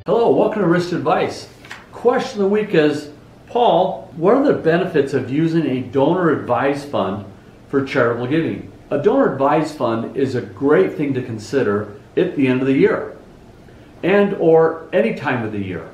Hello, welcome to Risk Advice. Question of the week is, Paul, what are the benefits of using a donor advised fund for charitable giving? A donor advised fund is a great thing to consider at the end of the year and or any time of the year.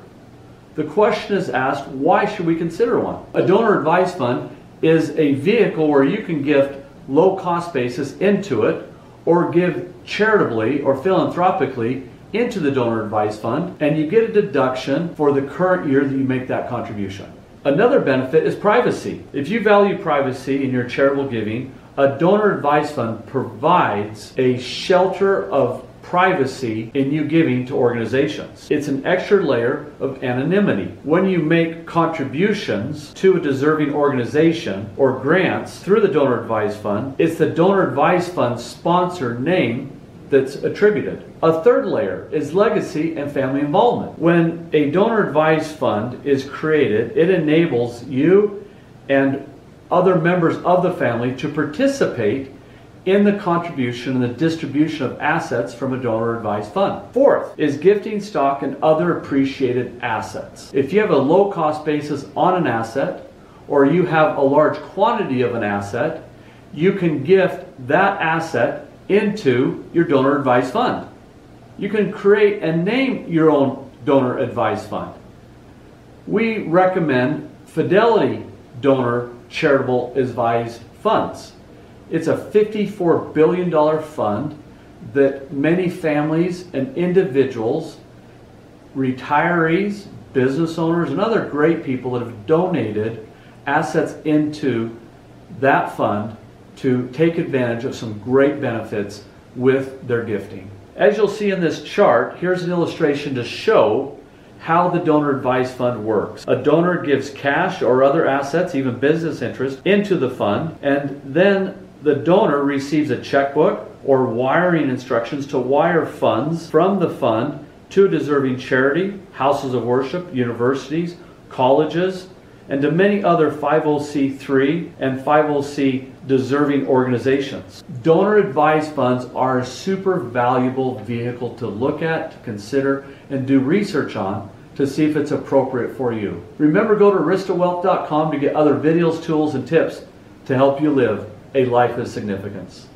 The question is asked, why should we consider one? A donor advised fund is a vehicle where you can gift low cost basis into it or give charitably or philanthropically into the donor advised fund, and you get a deduction for the current year that you make that contribution. Another benefit is privacy. If you value privacy in your charitable giving, a donor advised fund provides a shelter of privacy in you giving to organizations. It's an extra layer of anonymity. When you make contributions to a deserving organization or grants through the donor advised fund, it's the donor advised fund sponsor name that's attributed. A third layer is legacy and family involvement. When a donor advised fund is created, it enables you and other members of the family to participate in the contribution and the distribution of assets from a donor advised fund. Fourth is gifting stock and other appreciated assets. If you have a low cost basis on an asset or you have a large quantity of an asset, you can gift that asset into your donor advised fund. You can create and name your own donor advised fund. We recommend Fidelity Donor Charitable Advised Funds. It's a $54 billion fund that many families and individuals, retirees, business owners, and other great people that have donated assets into that fund to take advantage of some great benefits with their gifting. As you'll see in this chart, here's an illustration to show how the donor advised fund works. A donor gives cash or other assets, even business interest, into the fund, and then the donor receives a checkbook or wiring instructions to wire funds from the fund to a deserving charity, houses of worship, universities, colleges, and to many other 50c3 and 50c deserving organizations. Donor advised funds are a super valuable vehicle to look at, to consider, and do research on to see if it's appropriate for you. Remember, go to aristawealth.com to get other videos, tools, and tips to help you live a life of significance.